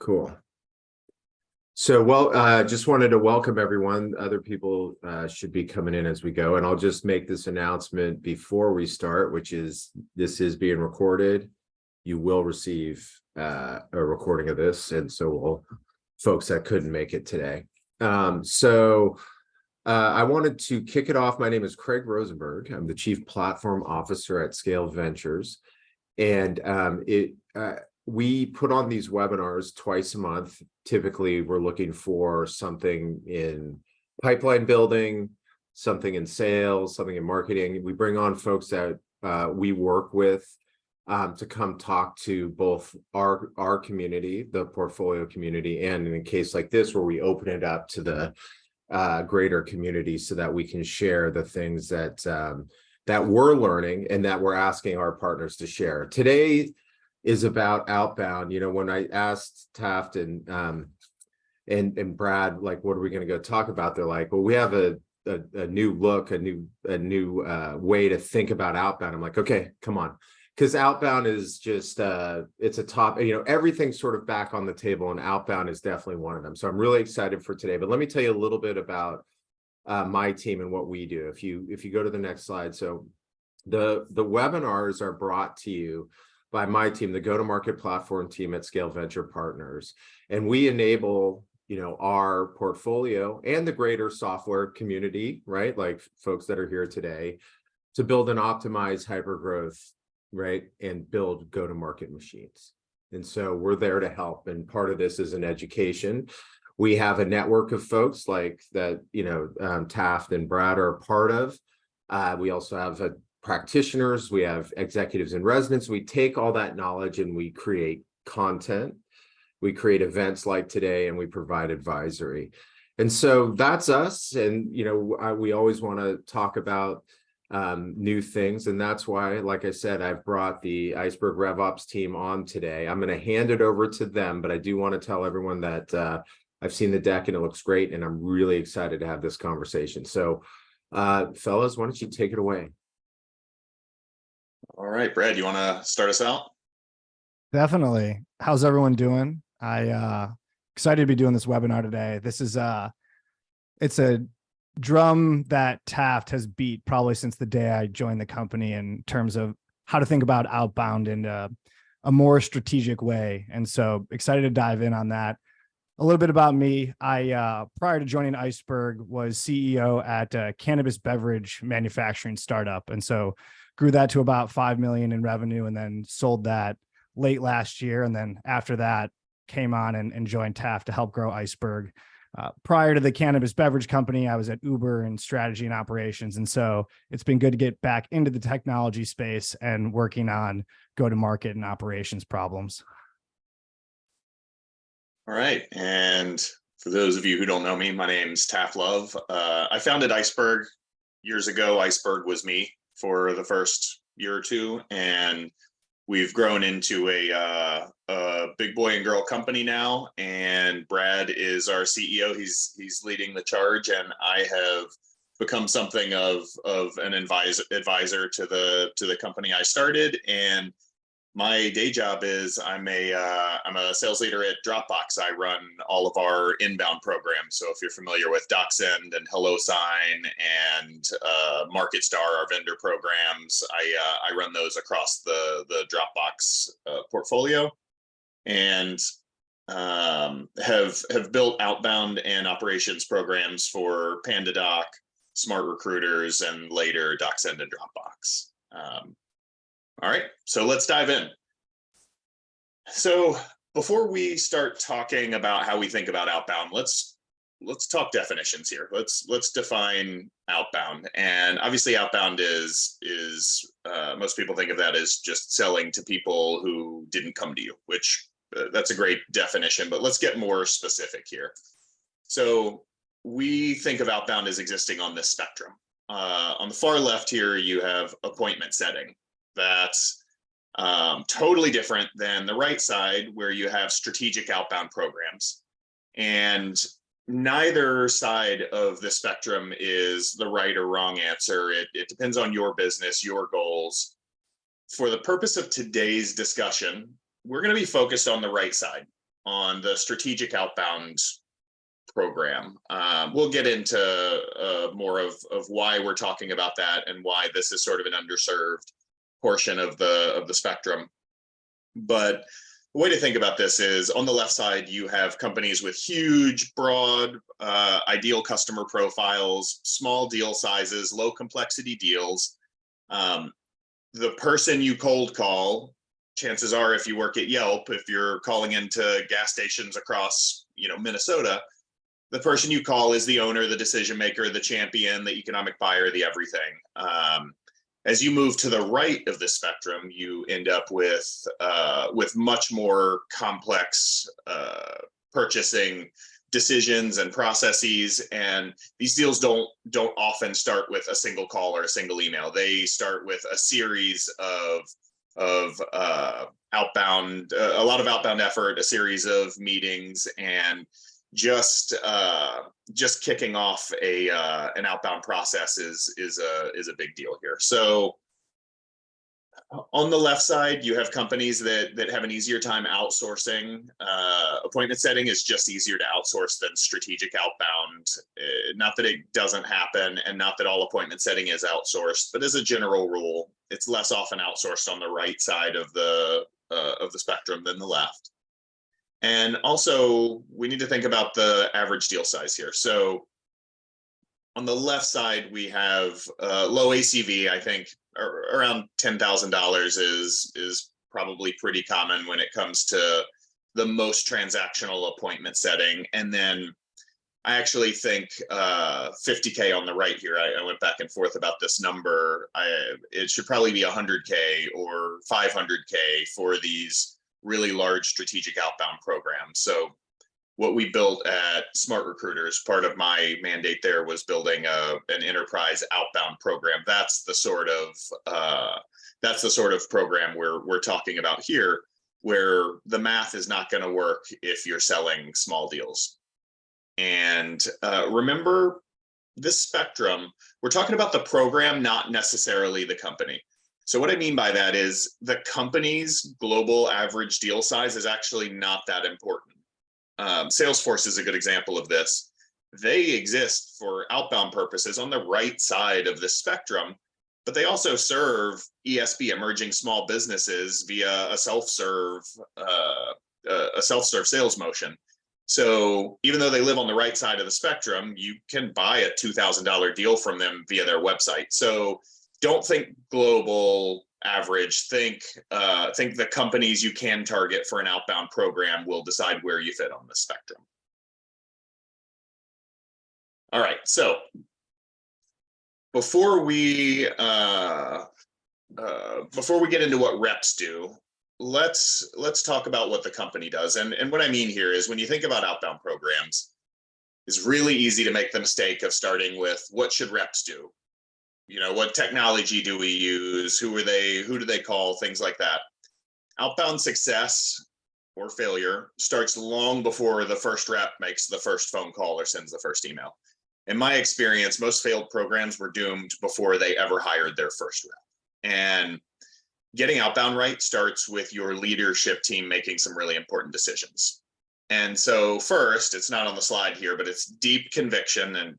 Cool. So, just wanted to welcome everyone. Other people should be coming in as we go. And I'll just make this announcement before we start, which is this is being recorded. You will receive a recording of this. And so will folks that couldn't make it today. I wanted to kick it off. My name is Craig Rosenberg. I'm the Chief Platform Officer at Scale Ventures. And we put on these webinars twice a month. Typically, we're looking for something in pipeline building, something in sales, something in marketing. We bring on folks that we work with to come talk to both our community, the portfolio community, and in a case like this, where we open it up to the greater community so that we can share the things that we're learning and that we're asking our partners to share. Today is about outbound. You know, when I asked Taft and Brad, like, what are we going to go talk about? They're like, well, we have a new look, a new way to think about outbound. I'm like, okay, come on. Because outbound is just, it's a top, you know, everything's sort of back on the table, and outbound is definitely one of them. So I'm really excited for today, but let me tell you a little bit about my team and what we do. If you go to the next slide. So the webinars are brought to you by my team, the go-to-market platform team at Scale Venture Partners. And we enable, you know, our portfolio and the greater software community, right? Like folks that are here today, to build an optimized hypergrowth, right? And build go-to-market machines. And so we're there to help. And part of this is an education. We have a network of folks like that, you know, Taft and Brad are a part of. We also have practitioners, we have executives in residence. We take all that knowledge and we create content. We create events like today, and we provide advisory. And so that's us. And, you know, we always want to talk about new things. And that's why, like I said, I've brought the Iceberg RevOps team on today. I'm going to hand it over to them, but I do want to tell everyone that I've seen the deck and it looks great. And I'm really excited to have this conversation. So fellas, why don't you take it away? All right, Brad, you want to start us out? Definitely. How's everyone doing? Excited to be doing this webinar today. This is it's a drum that Taft has beat probably since the day I joined the company in terms of how to think about outbound in a more strategic way. And so excited to dive in on that. A little bit about me. I, prior to joining Iceberg, was CEO at a cannabis beverage manufacturing startup. And so grew that to about 5 million in revenue, and then sold that late last year. And then after that, came on and joined Taft to help grow Iceberg. Prior to the cannabis beverage company, I was at Uber in strategy and operations. And so it's been good to get back into the technology space and working on go-to-market and operations problems. All right. And for those of you who don't know me, my name's Taft Love. I founded Iceberg years ago. Iceberg was me for the first year or two, and we've grown into a big boy and girl company now. And Brad is our CEO. He's leading the charge, and I have become something of an advisor to the company I started. And my day job is I'm a sales leader at Dropbox. I run all of our inbound programs. So if you're familiar with DocSend and HelloSign and MarketStar, our vendor programs, I run those across the Dropbox portfolio, and have built outbound and operations programs for PandaDoc, Smart Recruiters, and later DocSend and Dropbox. All right, so let's dive in. So before we start talking about how we think about outbound, let's talk definitions here. Let's define outbound. And obviously outbound is most people think of that as just selling to people who didn't come to you, which that's a great definition, but let's get more specific here. So we think of outbound as existing on this spectrum. On the far left here, you have appointment setting. That's totally different than the right side, where you have strategic outbound programs. And neither side of the spectrum is the right or wrong answer. It depends on your business, your goals. For the purpose of today's discussion, we're going to be focused on the right side. on the strategic outbound program. We'll get into more of why we're talking about that and why this is sort of an underserved portion of the spectrum. But the way to think about this is on the left side, you have companies with huge, broad, ideal customer profiles, small deal sizes, low complexity deals. The person you cold call, chances are, if you work at Yelp, if you're calling into gas stations across, Minnesota, the person you call is the owner, the decision maker, the champion, the economic buyer, the everything. As you move to the right of the spectrum, you end up with much more complex purchasing decisions and processes. And these deals don't often start with a single call or a single email. They start with a series of outbound, a lot of outbound effort, a series of meetings, and just kicking off an outbound process is a big deal here. So on the left side, you have companies that have an easier time outsourcing. Appointment setting is just easier to outsource than strategic outbound. Not that it doesn't happen, and not that all appointment setting is outsourced, but as a general rule, it's less often outsourced on the right side of the spectrum than the left. And also, we need to think about the average deal size here. So on the left side, we have low ACV. I think around $10,000 is probably pretty common when it comes to the most transactional appointment setting. And then I actually think $50K on the right here. I went back and forth about this number. It should probably be $100K or $500K for these really large strategic outbound programs. So what we built at Smart Recruiters, part of my mandate there was building an enterprise outbound program. That's the sort of program we're talking about here, where the math is not going to work if you're selling small deals. And remember, this spectrum, we're talking about the program, not necessarily the company. So what I mean by that is the company's global average deal size is actually not that important. Salesforce is a good example of this. They exist for outbound purposes on the right side of the spectrum, but they also serve ESB, emerging small businesses, via a self-serve sales motion. So even though they live on the right side of the spectrum, you can buy a $2,000 deal from them via their website. So don't think global average. Think the companies you can target for an outbound program will decide where you fit on the spectrum. All right, so before we get into what reps do, let's talk about what the company does. And what I mean here is, when you think about outbound programs, it's really easy to make the mistake of starting with, what should reps do? What technology do we use? Who do they call? Things like that. Outbound success or failure starts long before the first rep makes the first phone call or sends the first email. In my experience, most failed programs were doomed before they ever hired their first rep. And getting outbound right starts with your leadership team making some really important decisions. And so first, it's not on the slide here, but it's deep conviction and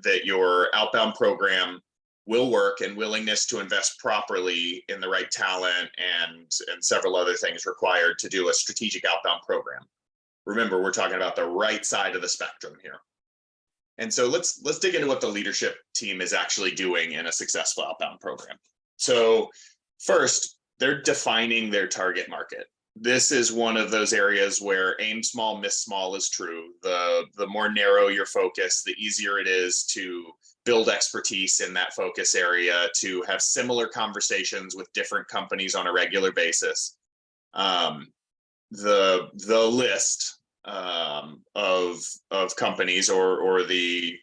that your outbound program will work, and willingness to invest properly in the right talent and several other things required to do a strategic outbound program. Remember, we're talking about the right side of the spectrum here. And so let's dig into what the leadership team is actually doing in a successful outbound program. So first, they're defining their target market. This is one of those areas where aim small, miss small is true. The more narrow your focus, the easier it is to build expertise in that focus area, to have similar conversations with different companies on a regular basis. The list of companies or the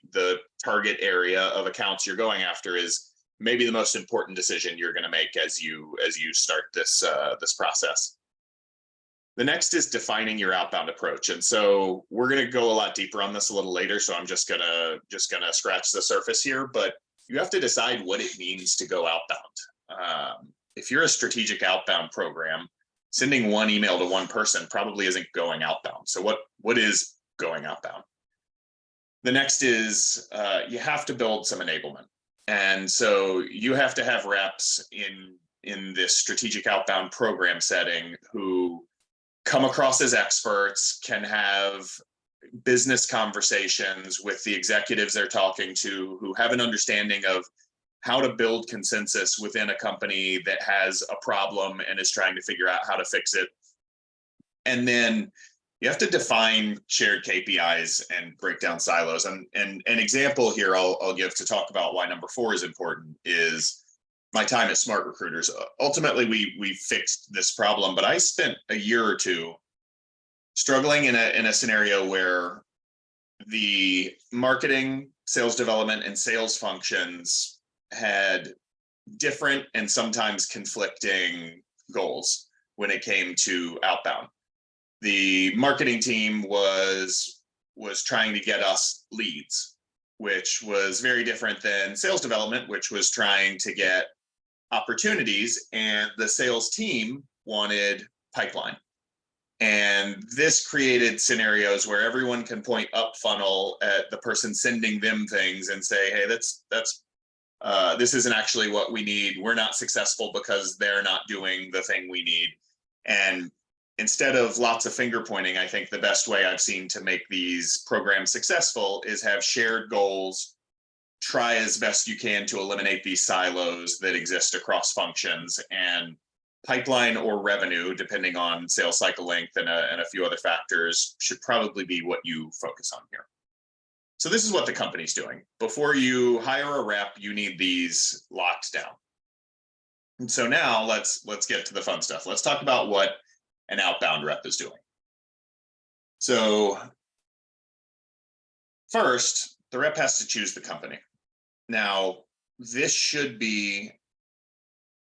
target area of accounts you're going after is maybe the most important decision you're going to make as you start this process. The next is defining your outbound approach. And so we're going to go a lot deeper on this a little later. So I'm just gonna scratch the surface here, but you have to decide what it means to go outbound. If you're a strategic outbound program, sending one email to one person probably isn't going outbound. So what is going outbound? The next is you have to build some enablement. And so you have to have reps in this strategic outbound program setting who come across as experts, can have business conversations with the executives they're talking to, who have an understanding of how to build consensus within a company that has a problem and is trying to figure out how to fix it. And then you have to define shared KPIs and break down silos. And an example here I'll give to talk about why number 4 is important is my time at Smart Recruiters. Ultimately, we fixed this problem, but I spent a year or two struggling in a scenario where the marketing, sales development, and sales functions had different and sometimes conflicting goals when it came to outbound. The marketing team was trying to get us leads, which was very different than sales development, which was trying to get opportunities, and the sales team wanted pipeline. And this created scenarios where everyone can point up funnel at the person sending them things and say, hey, this isn't actually what we need. We're not successful because they're not doing the thing we need. And instead of lots of finger pointing, I think the best way I've seen to make these programs successful is have shared goals, try as best you can to eliminate these silos that exist across functions, and pipeline or revenue, depending on sales cycle length and a few other factors, should probably be what you focus on here. So this is what the company's doing. Before you hire a rep, you need these locked down. And so now let's get to the fun stuff. Let's talk about what an outbound rep is doing. So first, the rep has to choose the company. Now, this should be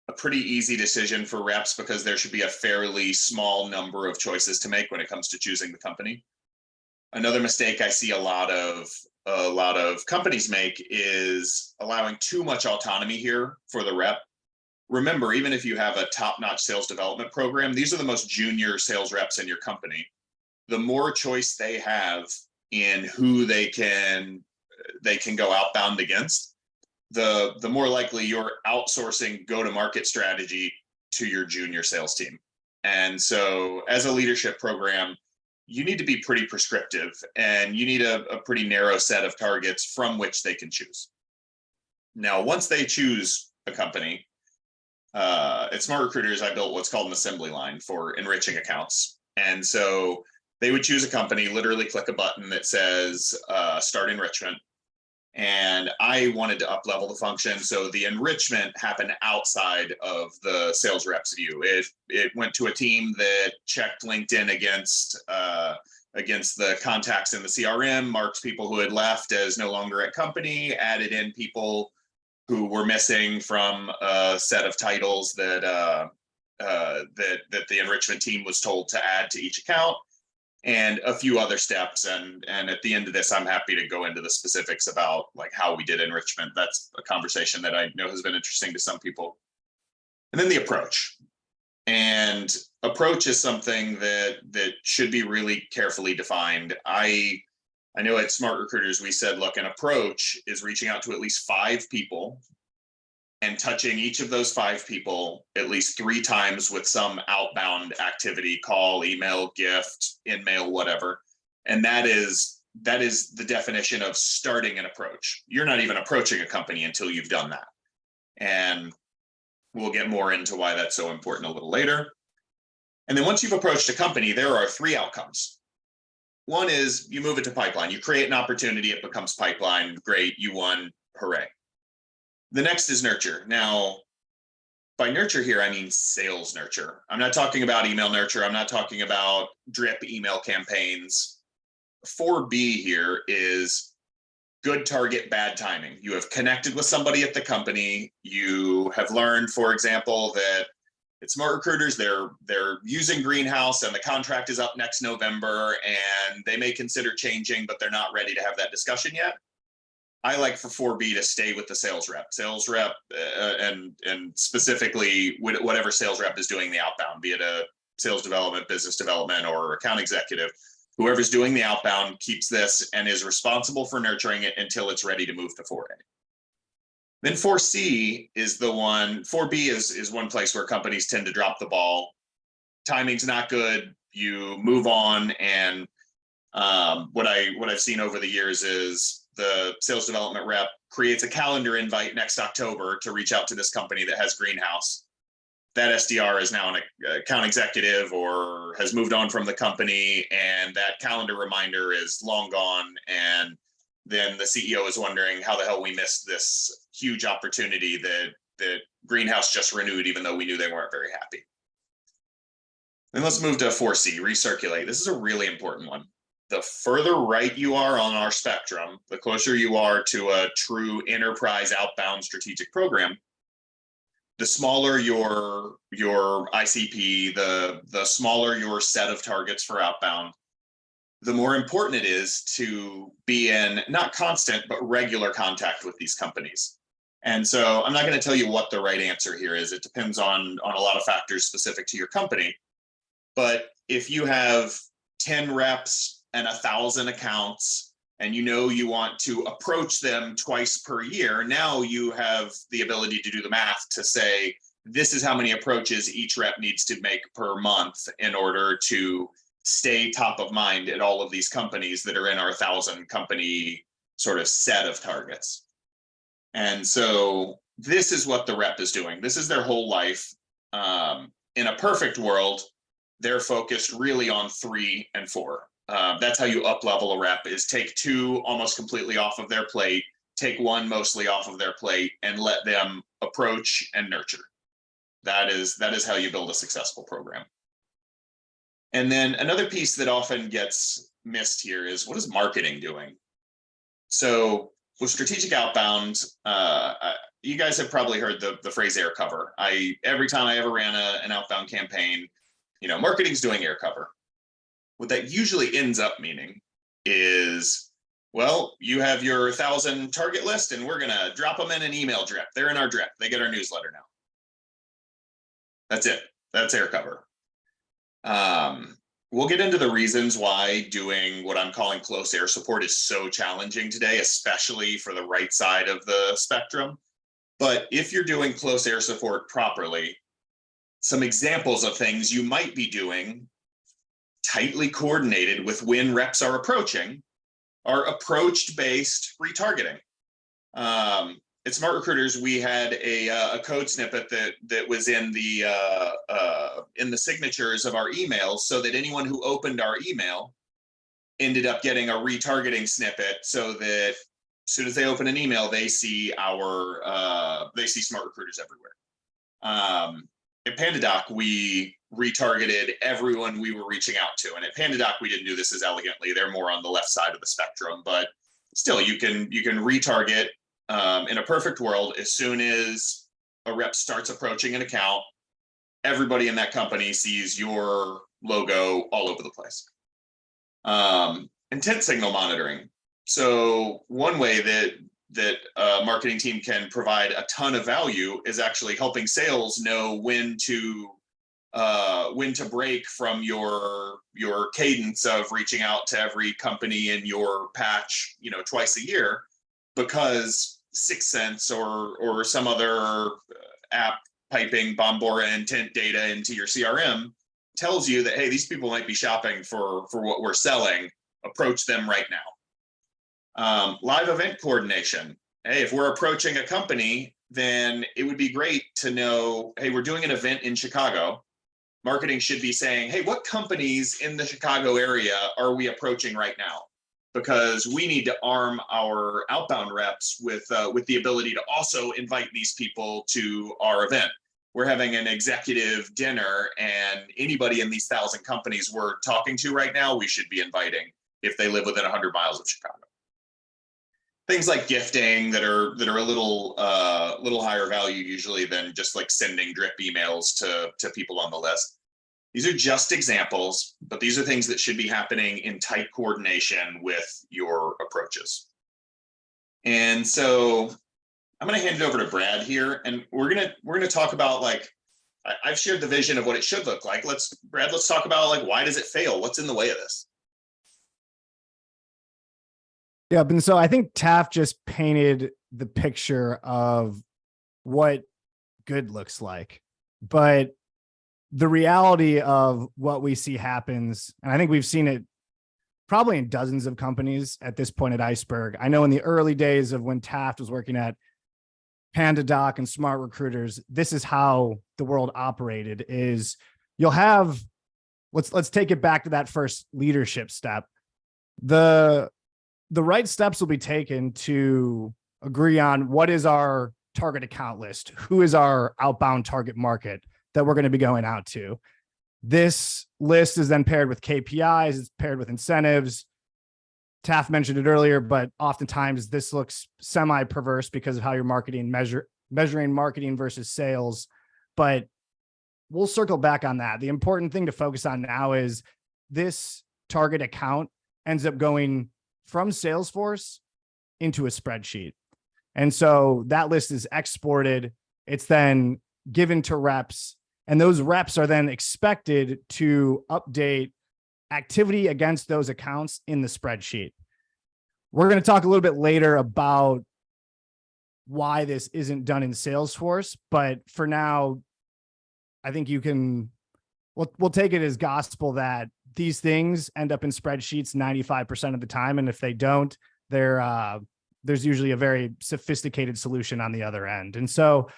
a pretty easy decision for reps because there should be a fairly small number of choices to make when it comes to choosing the company. Another mistake I see a lot of companies make is allowing too much autonomy here for the rep. Remember, even if you have a top-notch sales development program, these are the most junior sales reps in your company. The more choice they have in who they can go outbound against, the more likely you're outsourcing go-to-market strategy to your junior sales team. And so as a leadership program, you need to be pretty prescriptive, and you need a pretty narrow set of targets from which they can choose. Now, once they choose a company, at Smart Recruiters, I built what's called an assembly line for enriching accounts. And so they would choose a company, literally click a button that says start enrichment. And I wanted to up level the function. So the enrichment happened outside of the sales rep's view. It went to a team that checked LinkedIn against the contacts in the CRM, marked people who had left as no longer at company, added in people who were missing from a set of titles that the enrichment team was told to add to each account, and a few other steps. And at the end of this, I'm happy to go into the specifics about like how we did enrichment. That's a conversation that I know has been interesting to some people. And then the approach. And approach is something that should be really carefully defined. I know at Smart Recruiters, we said, look, an approach is reaching out to at least 5 people and touching each of those 5 people at least 3 times with some outbound activity, call, email, gift, in-mail, whatever. And that is the definition of starting an approach. You're not even approaching a company until you've done that. And we'll get more into why that's so important a little later. And then once you've approached a company, there are 3 outcomes. One is you move it to pipeline. You create an opportunity, it becomes pipeline. Great, you won, hooray. The next is nurture. Now, by nurture here, I mean sales nurture. I'm not talking about email nurture. I'm not talking about drip email campaigns. 4B here is good target, bad timing. You have connected with somebody at the company. You have learned, for example, that at Smart Recruiters, they're using Greenhouse and the contract is up next November and they may consider changing, but they're not ready to have that discussion yet. I like for 4B to stay with the sales rep, and specifically whatever sales rep is doing the outbound, be it a sales development, business development, or account executive, whoever's doing the outbound keeps this and is responsible for nurturing it until it's ready to move to 4A. Then 4C is the one. 4B is one place where companies tend to drop the ball. Timing's not good. You move on, and what I've seen over the years is the sales development rep creates a calendar invite next October to reach out to this company that has greenhouse. That SDR is now an account executive or has moved on from the company, and that calendar reminder is long gone. And then the CEO is wondering how the hell we missed this huge opportunity that greenhouse just renewed, even though we knew they weren't very happy. Then let's move to 4C, recirculate. This is a really important one. The further right you are on our spectrum, the closer you are to a true enterprise outbound strategic program. The smaller your ICP, the smaller your set of targets for outbound, the more important it is to be in not constant, but regular contact with these companies. And so I'm not going to tell you what the right answer here is. It depends on a lot of factors specific to your company. But if you have 10 reps and 1,000 accounts, and you want to approach them twice per year, now you have the ability to do the math to say, this is how many approaches each rep needs to make per month in order to stay top of mind at all of these companies that are in our 1,000 company sort of set of targets. And so this is what the rep is doing. This is their whole life. In a perfect world, they're focused really on 3 and 4. That's how you up level a rep, is take 2 almost completely off of their plate, take 1 mostly off of their plate, and let them approach and nurture. That is how you build a successful program. And then another piece that often gets missed here is, what is marketing doing? So with strategic outbound, you guys have probably heard the phrase air cover. Every time I ever ran an outbound campaign, marketing's doing air cover. What that usually ends up meaning is, well, you have your 1,000 target list and we're going to drop them in an email drip. They're in our drip. They get our newsletter now. That's it. That's air cover. We'll get into the reasons why doing what I'm calling close air support is so challenging today, especially for the right side of the spectrum. But if you're doing close air support properly, some examples of things you might be doing tightly coordinated with when reps are approaching are approach-based retargeting. At Smart Recruiters, we had a code snippet that was in the signatures of our emails, so that anyone who opened our email ended up getting a retargeting snippet, so that as soon as they open an email, they see Smart Recruiters everywhere. At PandaDoc, we retargeted everyone we were reaching out to, and at PandaDoc, we didn't do this as elegantly. They're more on the left side of the spectrum, but still, you can retarget. In a perfect world, as soon as a rep starts approaching an account, everybody in that company sees your logo all over the place. Intent signal monitoring. So one way that a marketing team can provide a ton of value is actually helping sales know when to break from your cadence of reaching out to every company in your patch, twice a year, because 6 Sense or some other app piping Bombora intent data into your CRM tells you that, hey, these people might be shopping for what we're selling. Approach them right now. Live event coordination. Hey, if we're approaching a company, then it would be great to know, hey, we're doing an event in Chicago. Marketing should be saying, hey, what companies in the Chicago area are we approaching right now? Because we need to arm our outbound reps with the ability to also invite these people to our event. We're having an executive dinner, and anybody in these 1,000 companies we're talking to right now, we should be inviting if they live within 100 miles of Chicago. Things like gifting that are a little higher value usually than just like sending drip emails to people on the list. These are just examples, but these are things that should be happening in tight coordination with your approaches. And so I'm going to hand it over to Brad here, and we're going to talk about, like, I've shared the vision of what it should look like. Brad, let's talk about like, why does it fail? What's in the way of this? Yeah, and so I think Taft just painted the picture of what good looks like. But the reality of what we see happens, and I think we've seen it probably in dozens of companies at this point at Iceberg. I know in the early days of when Taft was working at PandaDoc and Smart Recruiters, this is how the world operated. Is you'll have, let's take it back to that first leadership step. The right steps will be taken to agree on what is our target account list, who is our outbound target market that we're going to be going out to. This list is then paired with KPIs, it's paired with incentives. Taft mentioned it earlier, but oftentimes this looks semi-perverse because of how you're measuring marketing versus sales. But we'll circle back on that. The important thing to focus on now is this target account ends up going from Salesforce into a spreadsheet. And so that list is exported. It's then given to reps, and those reps are then expected to update activity against those accounts in the spreadsheet. We're going to talk a little bit later about why this isn't done in Salesforce, but for now, I think we'll take it as gospel that these things end up in spreadsheets 95% of the time. And if they don't, there's usually a very sophisticated solution on the other end. And so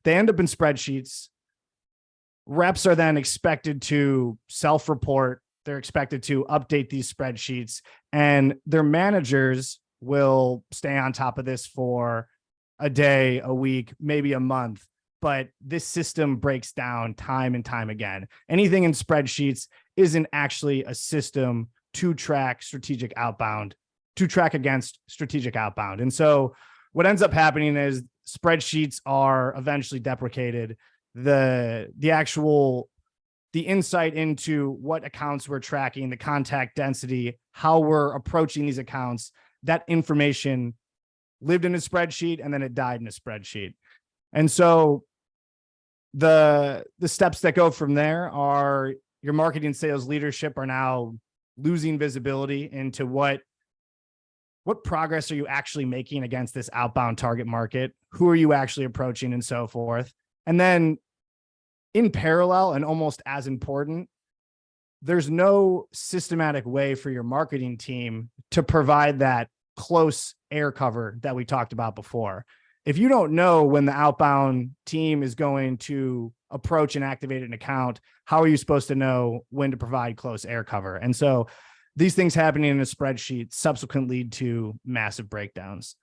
they end up in spreadsheets. Reps are then expected to self-report. They're expected to update these spreadsheets, and their managers will stay on top of this for a day, a week, maybe a month. But this system breaks down time and time again. Anything in spreadsheets isn't actually a system to track strategic outbound, to track against strategic outbound. And so what ends up happening is spreadsheets are eventually deprecated. The insight into what accounts we're tracking, the contact density, how we're approaching these accounts, that information lived in a spreadsheet and then it died in a spreadsheet. And so the steps that go from there are your marketing sales leadership are now losing visibility into what progress are you actually making against this outbound target market? Who are you actually approaching and so forth? And then in parallel and almost as important, there's no systematic way for your marketing team to provide that close air cover that we talked about before. If you don't know when the outbound team is going to approach and activate an account, how are you supposed to know when to provide close air cover? And so these things happening in a spreadsheet subsequently lead to massive breakdowns.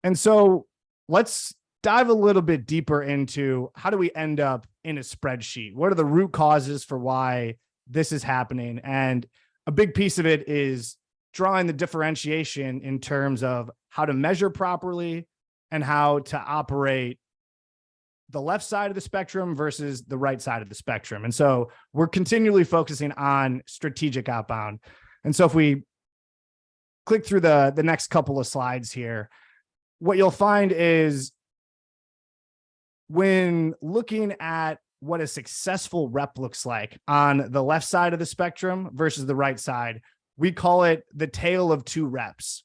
And so let's dive a little bit deeper into how do we end up in a spreadsheet? What are the root causes for why this is happening? And a big piece of it is drawing the differentiation in terms of how to measure properly and how to operate the left side of the spectrum versus the right side of the spectrum. And so we're continually focusing on strategic outbound. And so if we click through the next couple of slides here, what you'll find is when looking at what a successful rep looks like on the left side of the spectrum versus the right side, we call it the tale of two reps.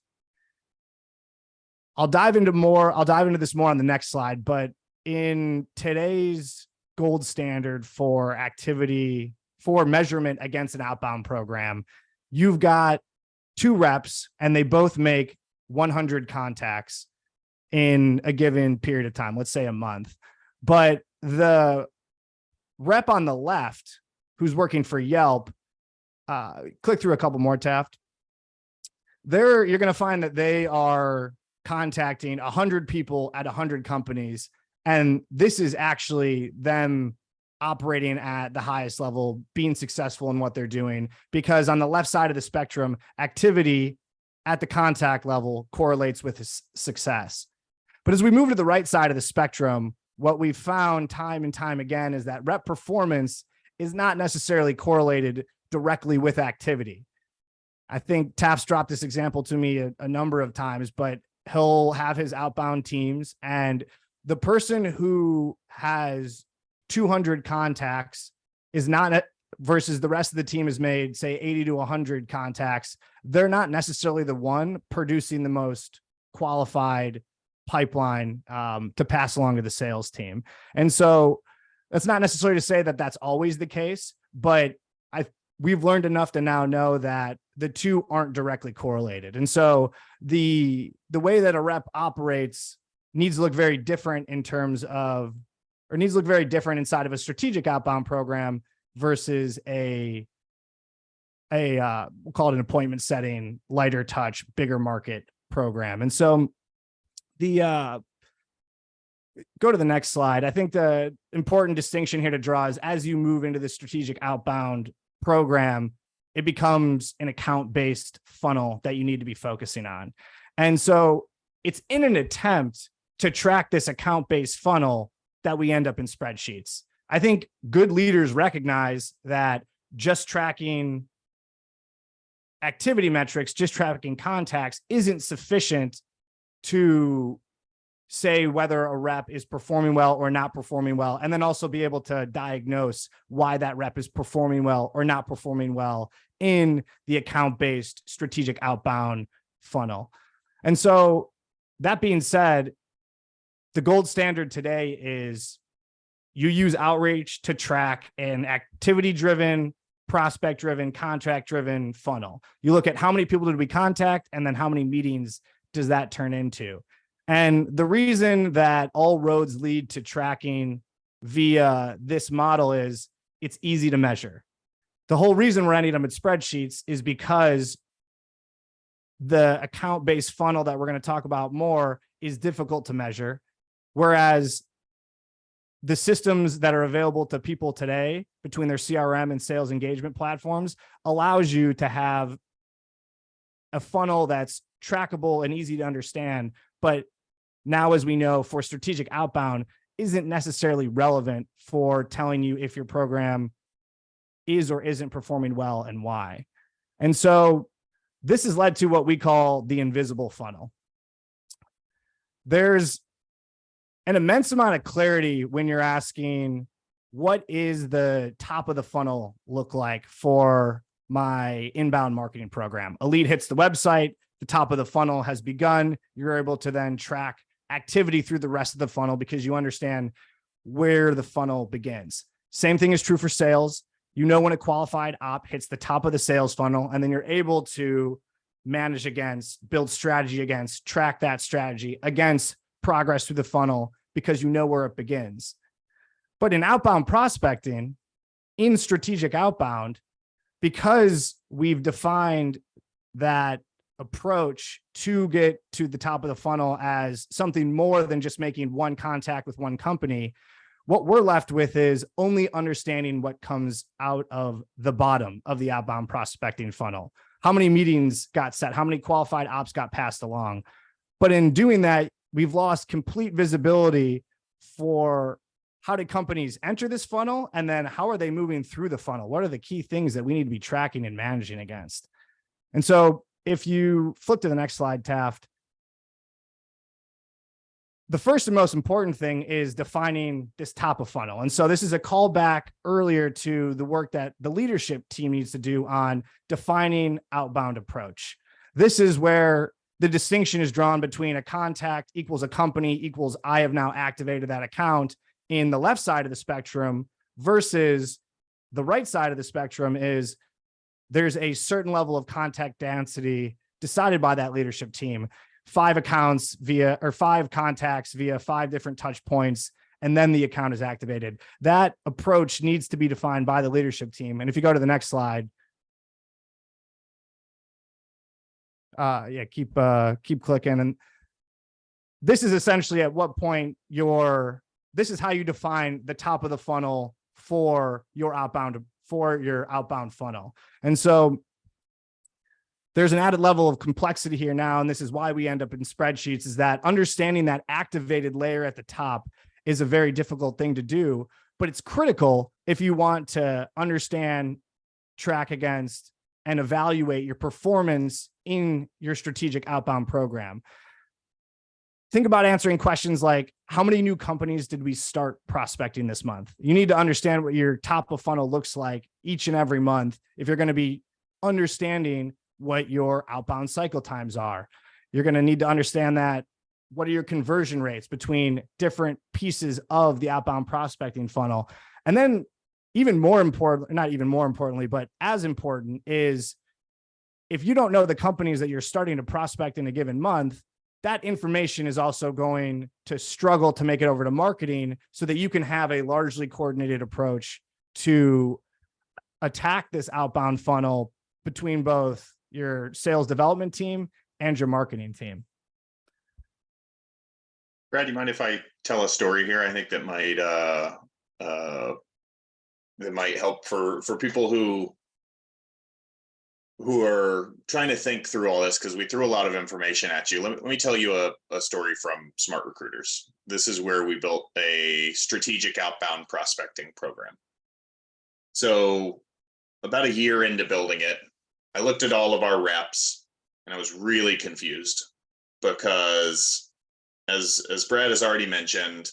I'll dive into this more on the next slide, but in today's gold standard for activity, for measurement against an outbound program, you've got two reps and they both make 100 contacts in a given period of time, let's say a month. But the rep on the left who's working for Yelp, click through a couple more, Taft. You're going to find that they are contacting 100 people at 100 companies. And this is actually them operating at the highest level, being successful in what they're doing, because on the left side of the spectrum, activity at the contact level correlates with success. But as we move to the right side of the spectrum, what we've found time and time again is that rep performance is not necessarily correlated directly with activity. I think Taft's dropped this example to me a number of times, but he'll have his outbound teams and the person who has 200 contacts is not versus the rest of the team has made, say, 80 to 100 contacts. They're not necessarily the one producing the most qualified pipeline to pass along to the sales team. And so that's not necessarily to say that that's always the case, but we've learned enough to now know that the two aren't directly correlated. And so the way that a rep operates needs to look very different in terms of, or needs to look very different inside of a strategic outbound program versus we'll call it an appointment setting, lighter touch, bigger market program. And so go to the next slide. I think the important distinction here to draw is as you move into the strategic outbound program, it becomes an account-based funnel that you need to be focusing on. And so it's in an attempt to track this account-based funnel that we end up in spreadsheets. I think good leaders recognize that just tracking activity metrics, just tracking contacts isn't sufficient to say whether a rep is performing well or not performing well, and then also be able to diagnose why that rep is performing well or not performing well in the account-based strategic outbound funnel. And so that being said, the gold standard today is you use outreach to track an activity-driven, prospect-driven, contract-driven funnel. You look at how many people did we contact, and then how many meetings does that turn into? And the reason that all roads lead to tracking via this model is it's easy to measure. The whole reason we're ending up in spreadsheets is because the account-based funnel that we're going to talk about more is difficult to measure, whereas the systems that are available to people today between their CRM and sales engagement platforms allows you to have a funnel that's trackable and easy to understand. But now, as we know, for strategic outbound isn't necessarily relevant for telling you if your program is or isn't performing well and why. And so this has led to what we call the invisible funnel. There's an immense amount of clarity when you're asking, what is the top of the funnel look like for my inbound marketing program? A lead hits the website, the top of the funnel has begun. You're able to then track activity through the rest of the funnel because you understand where the funnel begins. Same thing is true for sales. You know when a qualified op hits the top of the sales funnel, and then you're able to manage against, build strategy against, track that strategy against progress through the funnel because you know where it begins. But in outbound prospecting, in strategic outbound, because we've defined that approach to get to the top of the funnel as something more than just making one contact with one company, what we're left with is only understanding what comes out of the bottom of the outbound prospecting funnel. How many meetings got set? How many qualified ops got passed along? But in doing that, we've lost complete visibility for how did companies enter this funnel? And then how are they moving through the funnel? What are the key things that we need to be tracking and managing against? And so if you flip to the next slide, Taft, the first and most important thing is defining this top of funnel. And so this is a callback earlier to the work that the leadership team needs to do on defining outbound approach. This is where the distinction is drawn between a contact equals a company equals I have now activated that account in the left side of the spectrum versus the right side of the spectrum is there's a certain level of contact density decided by that leadership team. 5 accounts via, or 5 contacts via 5 different touch points, and then the account is activated. That approach needs to be defined by the leadership team. And if you go to the next slide, keep clicking. And this is essentially at what point this is how you define the top of the funnel for your outbound funnel. And so there's an added level of complexity here now, and this is why we end up in spreadsheets, is that understanding that activated layer at the top is a very difficult thing to do, but it's critical if you want to understand, track against, and evaluate your performance in your strategic outbound program. think about answering questions like, how many new companies did we start prospecting this month? You need to understand what your top of funnel looks like each and every month if you're going to be understanding what your outbound cycle times are. You're going to need to understand that. What are your conversion rates between different pieces of the outbound prospecting funnel? And then even more important, not even more importantly, but as important is, if you don't know the companies that you're starting to prospect in a given month, that information is also going to struggle to make it over to marketing so that you can have a largely coordinated approach to attack this outbound funnel between both your sales development team and your marketing team. Brad, you mind if I tell a story here? I think that might help for people who are trying to think through all this, because we threw a lot of information at you. Let me tell you a story from Smart Recruiters. This is where we built a strategic outbound prospecting program. So about a year into building it, I looked at all of our reps and I was really confused because, as Brad has already mentioned,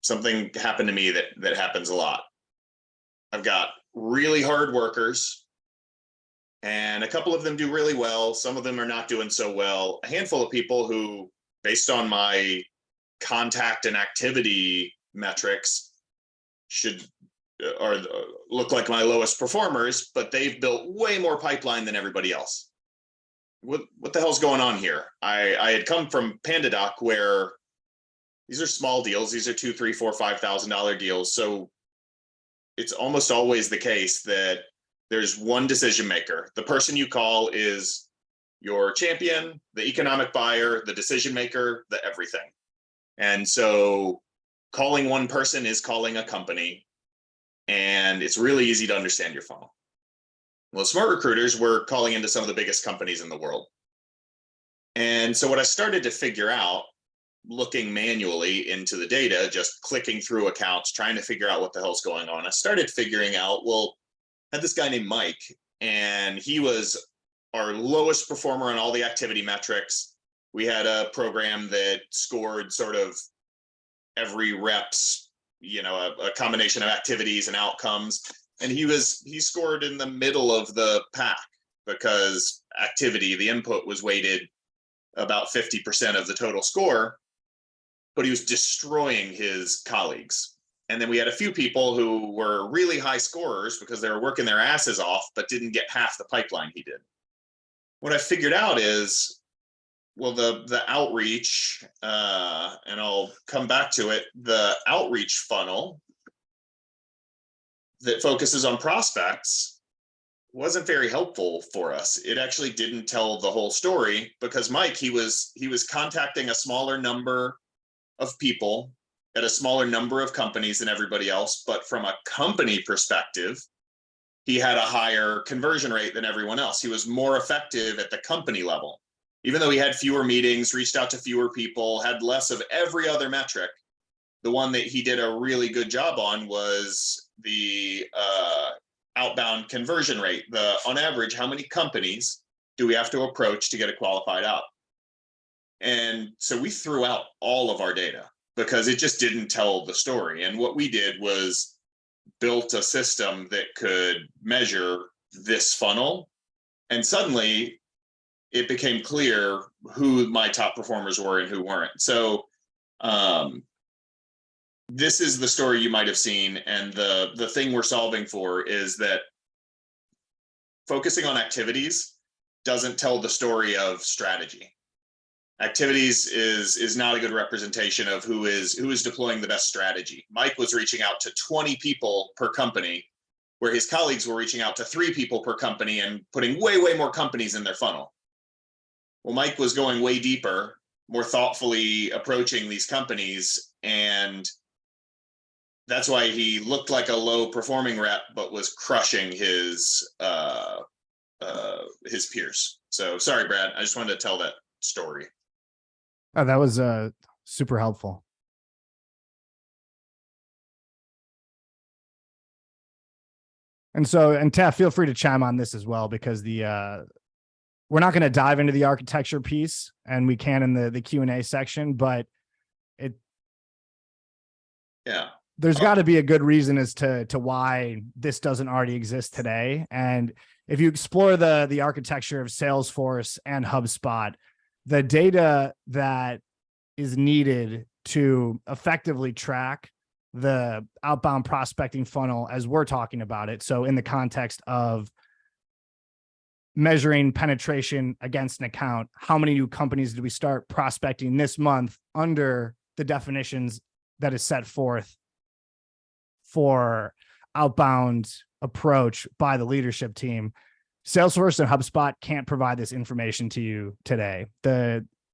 something happened to me that happens a lot. I've got really hard workers, and a couple of them do really well. Some of them are not doing so well. A handful of people who, based on my contact and activity metrics, look like my lowest performers, but they've built way more pipeline than everybody else. What the hell's going on here? I had come from PandaDoc, where these are small deals. These are $2,000, $3,000, $4,000, $5,000 deals. So it's almost always the case that there's one decision maker. The person you call is your champion, the economic buyer, the decision maker, the everything. And so calling one person is calling a company, and it's really easy to understand your funnel. Well, Smart Recruiters, we're calling into some of the biggest companies in the world. And so what I started to figure out, looking manually into the data, just clicking through accounts, trying to figure out what the hell's going on, I started figuring out, well, I had this guy named Mike, and he was our lowest performer on all the activity metrics. We had a program that scored sort of every rep's, a combination of activities and outcomes. And he scored in the middle of the pack because activity, the input, was weighted about 50% of the total score, but he was destroying his colleagues. And then we had a few people who were really high scorers because they were working their asses off, but didn't get half the pipeline he did. What I figured out is, well, the outreach, and I'll come back to it, the outreach funnel that focuses on prospects wasn't very helpful for us. It actually didn't tell the whole story, because Mike, he was contacting a smaller number of people at a smaller number of companies than everybody else. But from a company perspective, he had a higher conversion rate than everyone else. He was more effective at the company level. Even though he had fewer meetings, reached out to fewer people, had less of every other metric, the one that he did a really good job on was the outbound conversion rate. On average, how many companies do we have to approach to get a qualified out? And so we threw out all of our data because it just didn't tell the story. And what we did was built a system that could measure this funnel. And suddenly it became clear who my top performers were and who weren't. So this is the story you might have seen. And the thing we're solving for is that focusing on activities doesn't tell the story of strategy. Activities is not a good representation of who is deploying the best strategy. Mike was reaching out to 20 people per company, where his colleagues were reaching out to 3 people per company and putting way more companies in their funnel. Well, Mike was going way deeper, more thoughtfully approaching these companies, and that's why he looked like a low performing rep, but was crushing his peers. So sorry, Brad, I just wanted to tell that story. Oh, that was super helpful. And Taft, feel free to chime on this as well, because we're not going to dive into the architecture piece, and we can in the Q&A section, but Yeah. there's got to be a good reason as to why this doesn't already exist today. And if you explore the architecture of Salesforce and HubSpot, the data that is needed to effectively track the outbound prospecting funnel as we're talking about it. So in the context of measuring penetration against an account, how many new companies did we start prospecting this month under the definitions that is set forth for outbound approach by the leadership team? Salesforce and HubSpot can't provide this information to you today.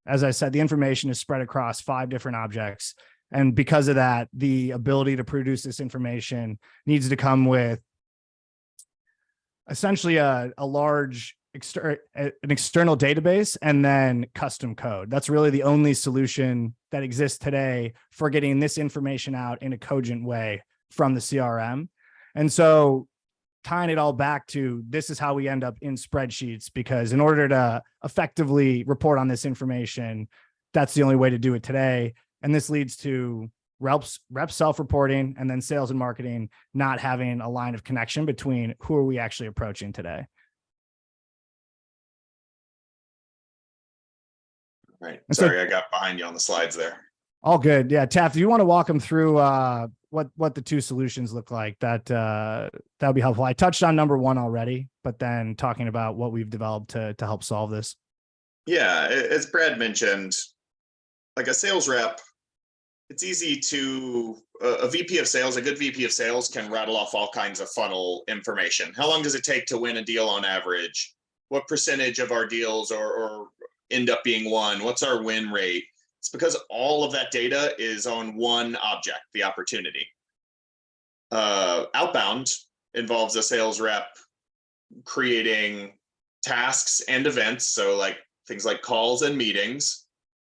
As I said, the information is spread across 5 different objects. And because of that, the ability to produce this information needs to come with essentially a large an external database and then custom code. That's really the only solution that exists today for getting this information out in a cogent way from the CRM. And so tying it all back to, this is how we end up in spreadsheets, because in order to effectively report on this information, that's the only way to do it today. And this leads to reps self-reporting, and then sales and marketing not having a line of connection between who are we actually approaching today. Right. And Sorry, I got behind you on the slides there. All good. Yeah. Taft, do you want to walk them through what the 2 solutions look like? That'd be helpful. I touched on number 1 already, but then talking about what we've developed to help solve this. Yeah, as Brad mentioned, like a sales rep, it's easy to, a VP of sales, a good VP of sales can rattle off all kinds of funnel information. How long does it take to win a deal on average? What percentage of our deals or end up being won? What's our win rate? It's because all of that data is on one object, the opportunity. Outbound involves a sales rep creating tasks and events, so like things like calls and meetings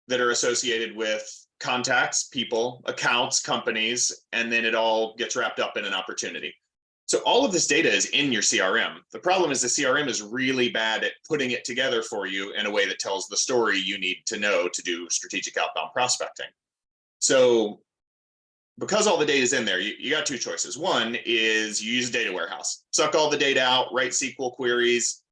that are associated with contacts, people, accounts, companies, and then it all gets wrapped up in an opportunity. So all of this data is in your CRM. The problem is the CRM is really bad at putting it together for you in a way that tells the story you need to know to do strategic outbound prospecting. So because all the data is in there, you got 2 choices. One is you use a data warehouse, suck all the data out, write SQL queries.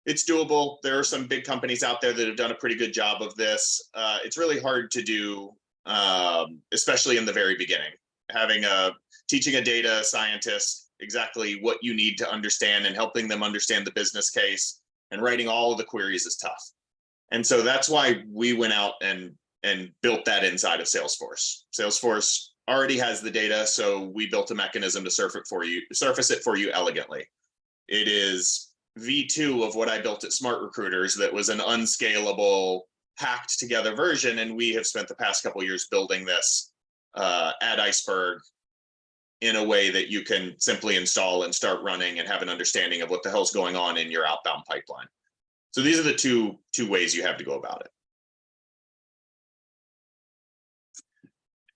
It's doable. There are some big companies out there that have done a pretty good job of this. It's really hard to do, especially in the very beginning. Teaching a data scientist exactly what you need to understand and helping them understand the business case and writing all of the queries is tough. And so that's why we went out and built that inside of Salesforce. Salesforce already has the data, so we built a mechanism to surface it for you elegantly. It is V2 of what I built at Smart Recruiters that was an unscalable, hacked together version, and we have spent the past couple of years building this at Iceberg in a way that you can simply install and start running and have an understanding of what the hell's going on in your outbound pipeline. So these are the two ways you have to go about it.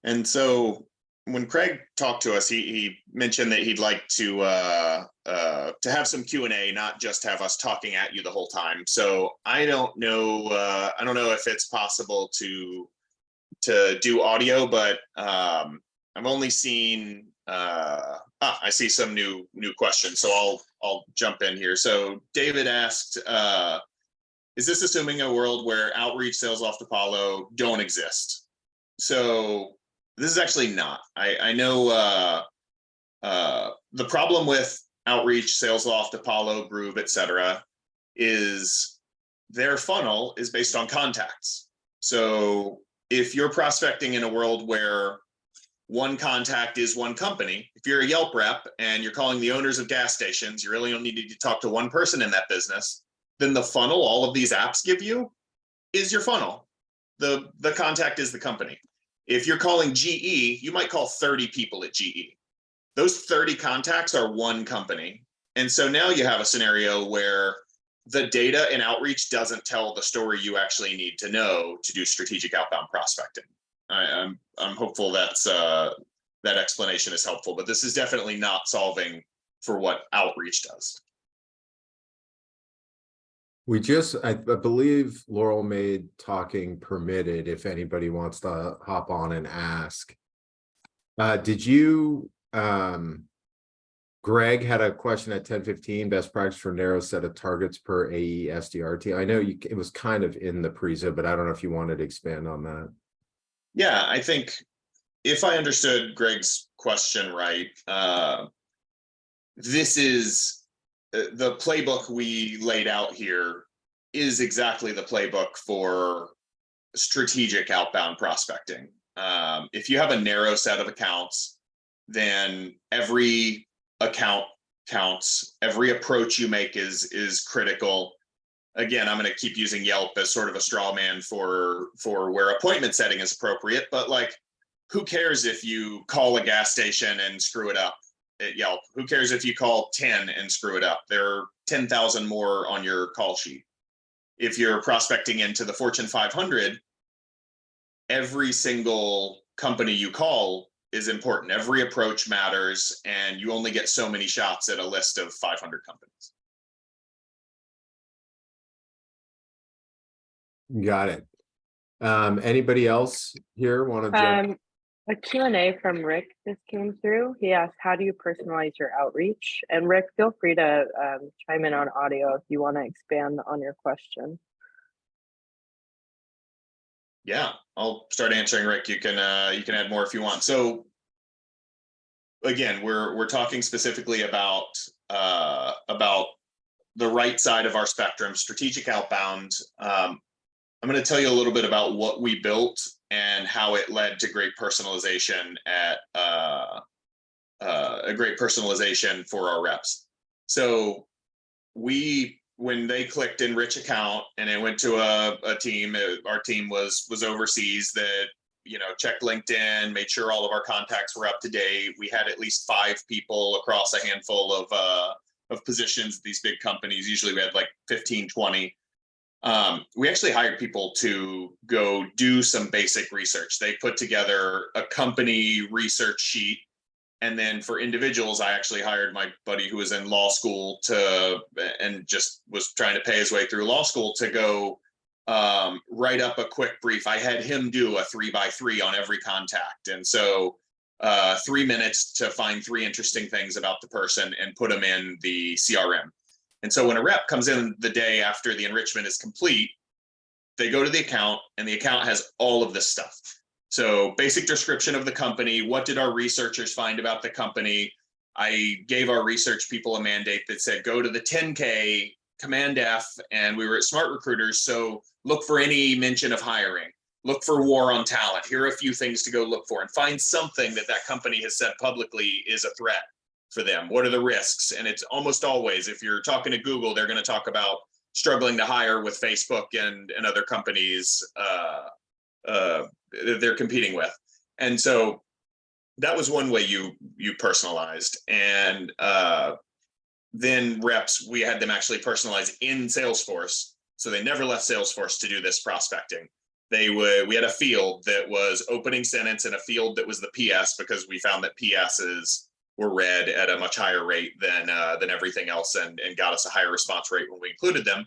And so when Craig talked to us, he mentioned that he'd like to have some Q&A, not just have us talking at you the whole time. So I don't know if it's possible to do audio, but I've only seen I see some new questions, so I'll jump in here. So David asked, is this assuming a world where outreach, sales loft, Apollo don't exist? So this is actually not. I know the problem with outreach, sales loft, Apollo, Groove, etc., is their funnel is based on contacts. So if you're prospecting in a world where one contact is one company, if you're a Yelp rep and you're calling the owners of gas stations, you really only need to talk to one person in that business, then the funnel all of these apps give you is your funnel. The contact is the company. If you're calling GE, you might call 30 people at GE. Those 30 contacts are one company. And so now you have a scenario where the data in outreach doesn't tell the story you actually need to know to do strategic outbound prospecting. I'm hopeful that's that explanation is helpful, but this is definitely not solving for what outreach does. We just, I believe Laurel made talking permitted if anybody wants to hop on and ask. Did you, Greg had a question at 10:15, best practice for narrow set of targets per AE SDRT. I know it was kind of in the prezo, but I don't know if you wanted to expand on that. Yeah, I think if I understood Greg's question right, this is the playbook we laid out here is exactly the playbook for strategic outbound prospecting. If you have a narrow set of accounts, then every account counts. Every approach you make is critical. Again, I'm going to keep using Yelp as sort of a straw man for where appointment setting is appropriate, but like, who cares if you call a gas station and screw it up at Yelp? Who cares if you call 10 and screw it up? There are 10,000 more on your call sheet. If you're prospecting into the Fortune 500, every single company you call is important. Every approach matters, and you only get so many shots at a list of 500 companies. Got it. Anybody else here want to jump? A Q&A from Rick just came through. He asked, how do you personalize your outreach? And Rick, feel free to chime in on audio if you want to expand on your question. Yeah, I'll start answering, Rick. You can add more if you want. So again, we're talking specifically about the right side of our spectrum, strategic outbound. I'm going to tell you a little bit about what we built and how it led to great personalization at a great personalization for our reps. So when they clicked enrich account and it went to a team, our team was overseas that, you know, checked LinkedIn, made sure all of our contacts were up to date. We had at least 5 people across a handful of positions at these big companies. Usually we had like 15, 20. We actually hired people to go do some basic research. They put together a company research sheet. And then for individuals, I actually hired my buddy who was in law school and just was trying to pay his way through law school to go write up a quick brief. I had him do a 3x3 on every contact. And so 3 minutes to find 3 interesting things about the person and put them in the CRM. And so when a rep comes in the day after the enrichment is complete, they go to the account and the account has all of this stuff. So basic description of the company. What did our researchers find about the company? I gave our research people a mandate that said, go to the 10K Command F, and we were at Smart Recruiters. So look for any mention of hiring, look for war on talent. Here are a few things to go look for and find something that company has said publicly is a threat for them. What are the risks? And it's almost always, if you're talking to Google, they're going to talk about struggling to hire with Facebook and other companies they're competing with. And so that was one way you personalized. And then reps, we had them actually personalize in Salesforce. So they never left Salesforce to do this prospecting. We had a field that was opening sentence and a field that was the PS, because we found that PSs were read at a much higher rate than everything else, and got us a higher response rate when we included them.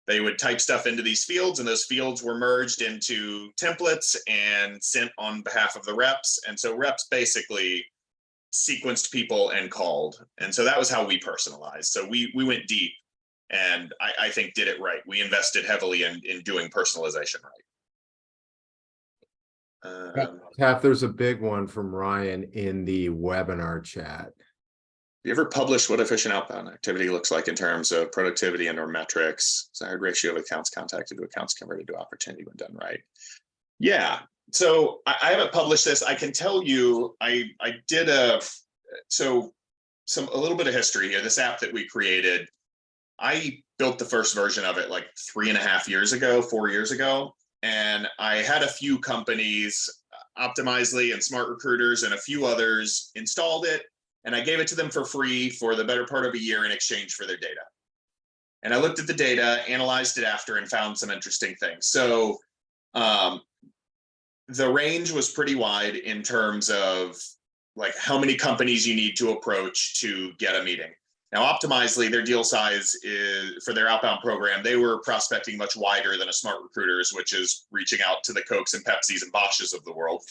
They would type stuff into these fields, and those fields were merged into templates and sent on behalf of the reps. And so reps basically sequenced people and called. And so that was how we personalized. So we went deep, and I think did it right. We invested heavily in doing personalization right. Taft, there's a big one from Ryan in the webinar chat. You ever publish what efficient outbound activity looks like in terms of productivity and or metrics? Desired ratio of accounts contacted to accounts converted to opportunity when done right. Yeah, so I haven't published this. I can tell you, I did a little bit of history here. This app that we created, I built the first version of it like 3.5 years ago, 4 years ago. And I had a few companies, Optimizely and Smart Recruiters and a few others, installed it. And I gave it to them for free for the better part of a year in exchange for their data. And I looked at the data, analyzed it after, and found some interesting things. So the range was pretty wide in terms of like how many companies you need to approach to get a meeting. Now, Optimizely, their deal size is for their outbound program, they were prospecting much wider than a Smart Recruiters, which is reaching out to the Cokes and Pepsis and Bosches of the world.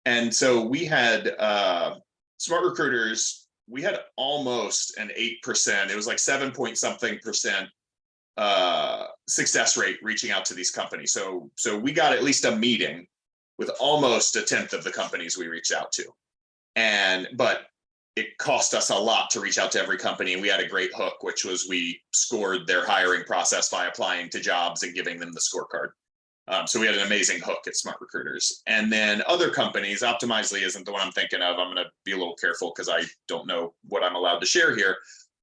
And so we had Smart Recruiters, we had almost an 8%, it was like 7 point something percent success rate reaching out to these companies. So we got at least a meeting with almost a tenth of the companies we reached out to. But it cost us a lot to reach out to every company. And we had a great hook, which was we scored their hiring process by applying to jobs and giving them the scorecard. So we had an amazing hook at Smart Recruiters. And then other companies, Optimizely isn't the one I'm thinking of. I'm going to be a little careful because I don't know what I'm allowed to share here.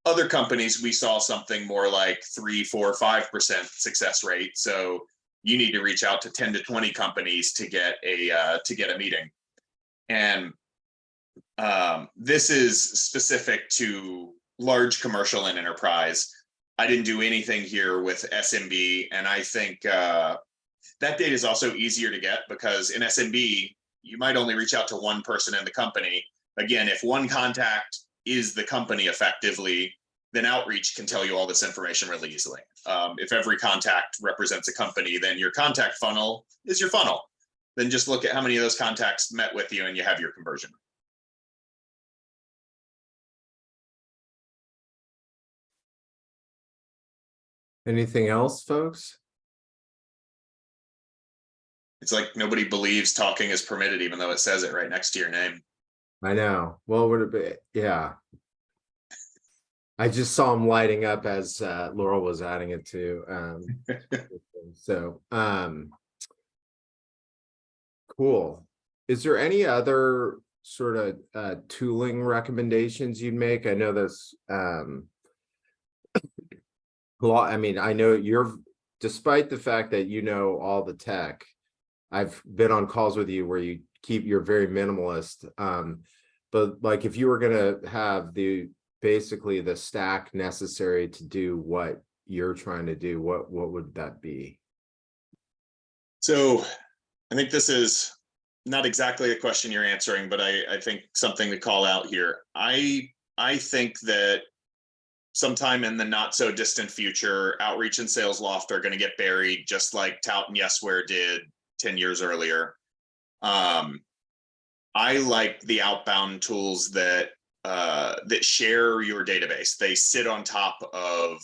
Other companies, we saw something more like 3, 4, 5% success rate. So you need to reach out to 10 to 20 companies to get a meeting. And this is specific to large commercial and enterprise. I didn't do anything here with SMB, and I think that data is also easier to get because in SMB, you might only reach out to one person in the company. Again, if one contact is the company effectively, then outreach can tell you all this information really easily. If every contact represents a company, then your contact funnel is your funnel. Then just look at how many of those contacts met with you and you have your conversion. Anything else, folks? It's like nobody believes talking is permitted, even though it says it right next to your name. I know. Well, would it be? Yeah. I just saw him lighting up as Laurel was adding it to. So, cool. Is there any other sort of tooling recommendations you'd make? I know this. Well, I mean, I know despite the fact that you know all the tech, I've been on calls with you where you're very minimalist. But like if you were gonna have basically the stack necessary to do what you're trying to do, what would that be? So I think this is not exactly a question you're answering, but I think something to call out here. I think that sometime in the not so distant future, Outreach and Sales Loft are going to get buried just like Tout and Yesware did 10 years earlier. I like the outbound tools that share your database. They sit on top of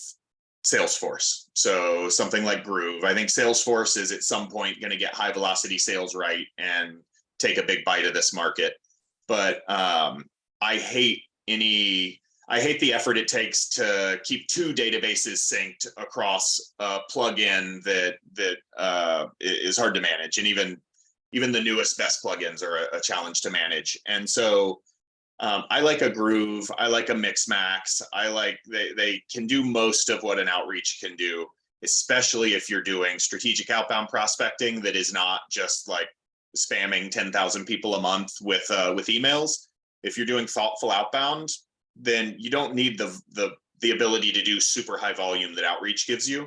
Salesforce. So something like Groove. I think Salesforce is at some point going to get high velocity sales right and take a big bite of this market. But I hate the effort it takes to keep two databases synced across a plugin that is hard to manage, and even the newest best plugins are a challenge to manage. And so I like a Groove, I like a Mixmax. I like they can do most of what an Outreach can do, especially if you're doing strategic outbound prospecting that is not just like spamming 10,000 people a month with emails. If you're doing thoughtful outbound, then you don't need the ability to do super high volume that Outreach gives you.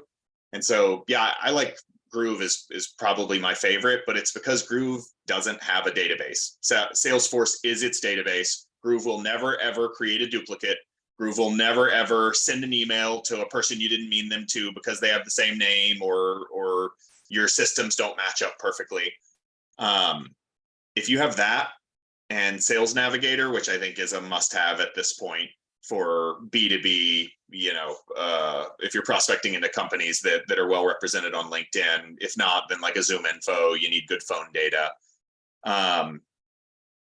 And so, yeah, I like Groove is probably my favorite, but it's because Groove doesn't have a database. So Salesforce is its database. Groove will never, ever create a duplicate. Groove will never, ever send an email to a person you didn't mean them to because they have the same name or your systems don't match up perfectly. If you have that, and Sales Navigator, which I think is a must-have at this point for B2B, if you're prospecting into companies that are well represented on LinkedIn. If not, then like a Zoom Info, you need good phone data.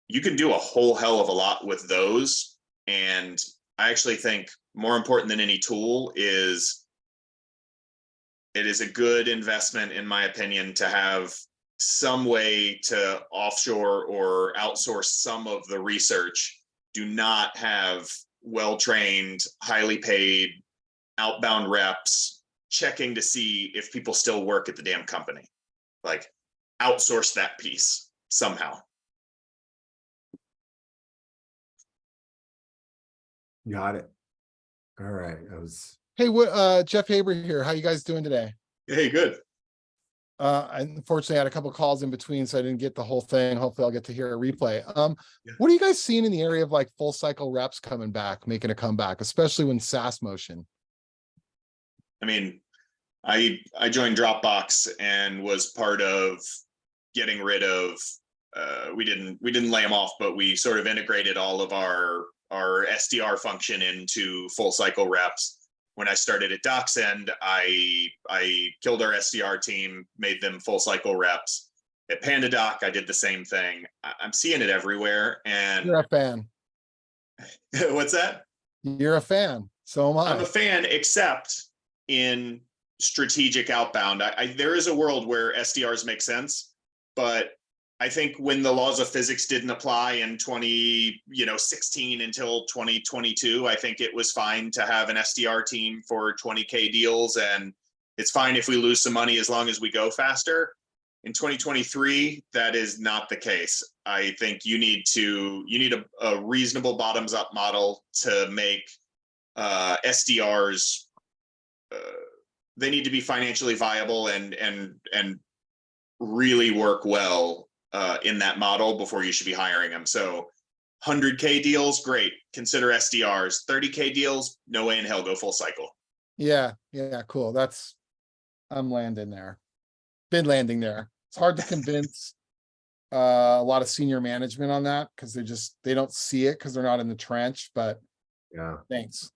You can do a whole hell of a lot with those. And I actually think more important than any tool is it is a good investment, in my opinion, to have some way to offshore or outsource some of the research. Do not have well-trained, highly paid outbound reps checking to see if people still work at the damn company. Like, outsource that piece somehow. Got it. All right. Hey, what Jeff Haber here. How you guys doing today? Hey, good. Unfortunately, I had a couple calls in between, so I didn't get the whole thing. Hopefully I'll get to hear a replay. Yeah. What are you guys seeing in the area of like full cycle reps coming back, making a comeback, especially when SaaS motion? I mean, I joined Dropbox and was part of getting rid of, we didn't lay them off, but we sort of integrated all of our SDR function into full cycle reps. When I started at DocSend, I killed our SDR team, made them full cycle reps. At PandaDoc, I did the same thing. I'm seeing it everywhere. And You're a fan. what's that? You're a fan. So am I'm I. a fan, except in strategic outbound. There is a world where SDRs make sense, but I think when the laws of physics didn't apply in 2016 until 2022, I think it was fine to have an SDR team for 20K deals, and it's fine if we lose some money as long as we go faster. In 2023, that is not the case. I think you need a reasonable bottoms up model to make SDRs. They need to be financially viable and really work well in that model before you should be hiring them. So 100K deals, great. Consider SDRs. 30K deals, no way in hell, go full cycle. Yeah, cool. I'm landing there. Been landing there. It's hard to convince a lot of senior management on that because they don't see it because they're not in the trench, but Yeah. thanks.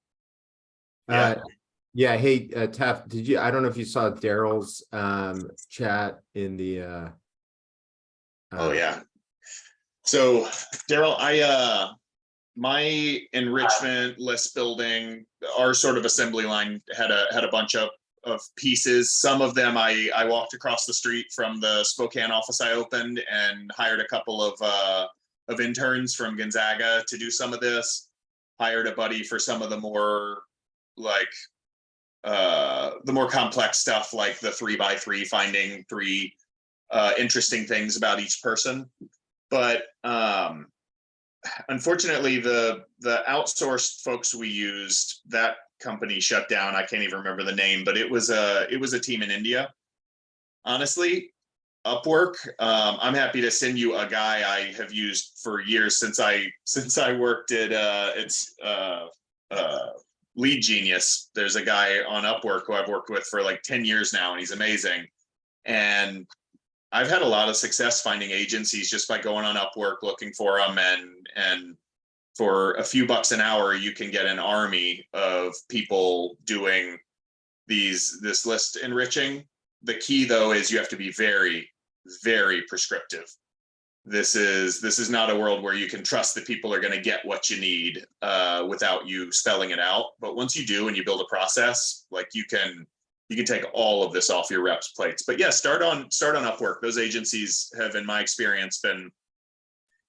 Yeah. Hey, Taft, I don't know if you saw Daryl's chat in the Oh yeah. So Daryl, my enrichment list building, our sort of assembly line had a bunch of pieces. Some of them I walked across the street from the Spokane office I opened and hired a couple of interns from Gonzaga to do some of this. Hired a buddy for some of the more the more complex stuff, like the 3x3, finding three interesting things about each person. But unfortunately, the outsourced folks we used, that company shut down. I can't even remember the name, but it was a team in India. Honestly, Upwork, I'm happy to send you a guy I have used for years since I worked at Lead Genius. There's a guy on Upwork who I've worked with for like 10 years now, and he's amazing. And I've had a lot of success finding agencies just by going on Upwork, looking for them, and for a few bucks an hour, you can get an army of people doing this list enriching. The key though is you have to be very, very prescriptive. This is not a world where you can trust that people are going to get what you need without you spelling it out. But once you do and you build a process, like you can take all of this off your reps' plates. But yeah, start on Upwork. Those agencies have, in my experience, been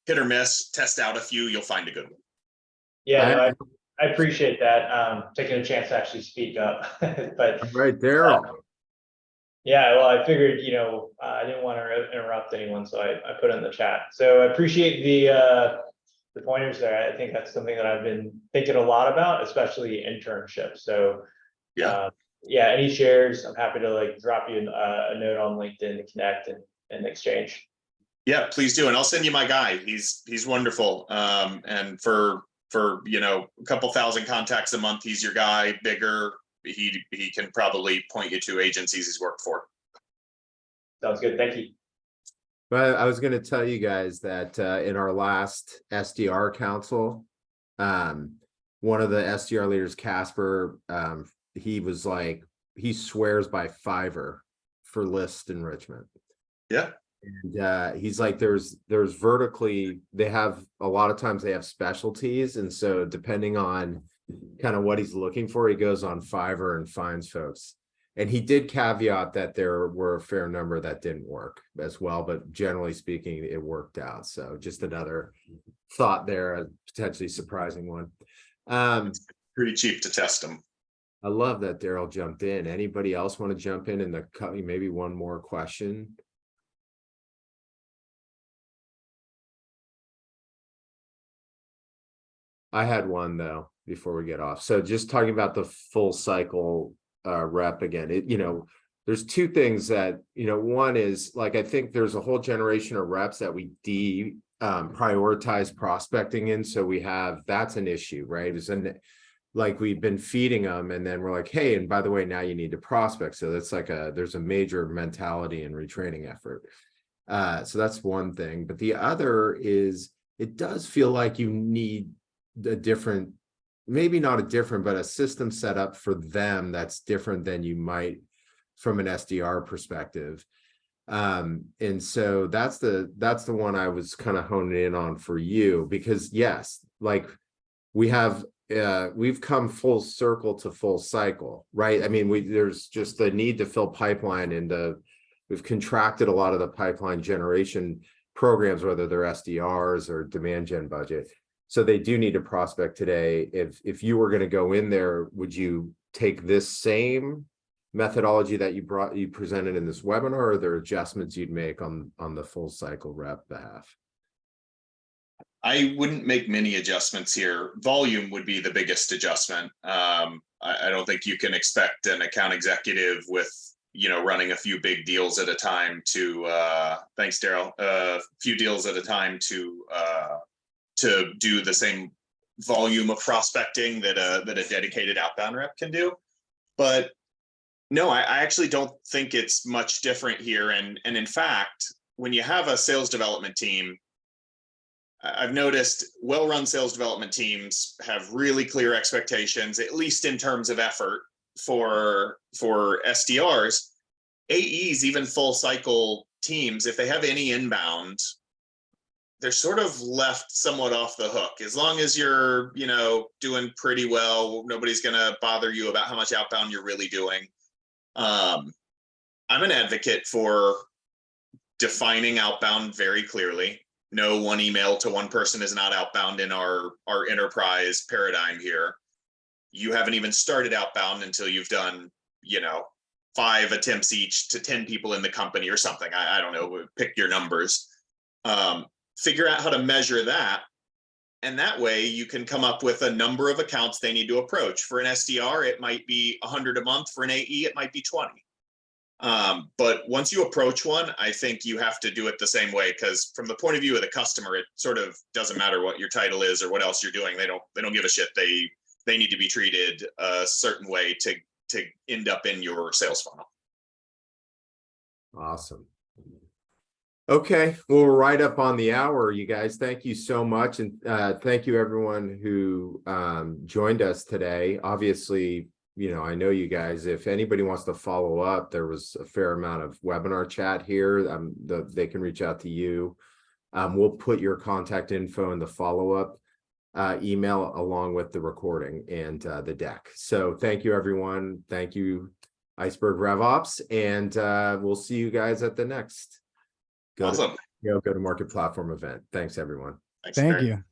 hit or miss. Test out a few, you'll find a good one. Yeah, no, I appreciate that. Taking a chance to actually speak up. But right, Daryl. Yeah, well, I figured, I didn't want to interrupt anyone, so I put it in the chat. So I appreciate the pointers there. I think that's something that I've been thinking a lot about, especially internships. So yeah, any shares, I'm happy to drop you a note on LinkedIn to connect and exchange. Yeah, please do, and I'll send you my guy. He's wonderful. And for a couple thousand contacts a month, he's your guy. Bigger, he can probably point you to agencies he's worked for. Sounds good. Thank you. But I was going to tell you guys that in our last SDR council, one of the SDR leaders, Casper, he swears by Fiverr for list enrichment. Yeah. And he's like, there's vertically, they have a lot of times they have specialties. And so depending on kind of what he's looking for, he goes on Fiverr and finds folks. And he did caveat that there were a fair number that didn't work as well, but generally speaking, it worked out. So just another thought there, a potentially surprising one. It's pretty cheap to test them. I love that Daryl jumped in. Anybody else want to jump in the maybe one more question? I had one though before we get off. So just talking about the full cycle rep again, there's two things that, one is like, I think there's a whole generation of reps that we prioritize prospecting in. So that's an issue, right? Like we've been feeding them and then we're like, hey, and by the way, now you need to prospect. So that's like there's a major mentality and retraining effort. So that's one thing. But the other is it does feel like you need a different, maybe not a different, but a system set up for them that's different than you might from an SDR perspective. And so that's the one I was kind of honing in on for you, because yes, like we've come full circle to full cycle, right? I mean, there's just the need to fill pipeline, and we've contracted a lot of the pipeline generation programs, whether they're SDRs or demand gen budget. So they do need to prospect today. If you were going to go in there, would you take this same methodology that you presented in this webinar, or are there adjustments you'd make on the full cycle rep behalf? I wouldn't make many adjustments here. Volume would be the biggest adjustment. I don't think you can expect an account executive with, running a few big deals at a time to, thanks, Daryl, a few deals at a time to do the same volume of prospecting that a dedicated outbound rep can do. But no, I actually don't think it's much different here. And in fact, when you have a sales development team, I've noticed well-run sales development teams have really clear expectations, at least in terms of effort for SDRs. AEs, even full cycle teams, if they have any inbound, they're sort of left somewhat off the hook. As long as you're, doing pretty well, nobody's going to bother you about how much outbound you're really doing. I'm an advocate for defining outbound very clearly. No one email to one person is not outbound in our enterprise paradigm here. You haven't even started outbound until you've done, 5 attempts each to 10 people in the company or something. I don't know, pick your numbers. Figure out how to measure that. And that way you can come up with a number of accounts they need to approach. For an SDR, it might be 100 a month. For an AE, it might be 20. But once you approach one, I think you have to do it the same way, because from the point of view of the customer, it sort of doesn't matter what your title is or what else you're doing. They don't give a shit. They need to be treated a certain way to end up in your sales funnel. Awesome. Okay, well, we're right up on the hour, you guys. Thank you so much, and thank you everyone who joined us today. Obviously, I know you guys, if anybody wants to follow up, there was a fair amount of webinar chat here. They can reach out to you. We'll put your contact info in the follow-up email along with the recording and the deck. So thank you, everyone. Thank you, Iceberg RevOps, and we'll see you guys at the next Awesome. go to market platform event. Thanks, everyone. Thanks, Thank Barry. you.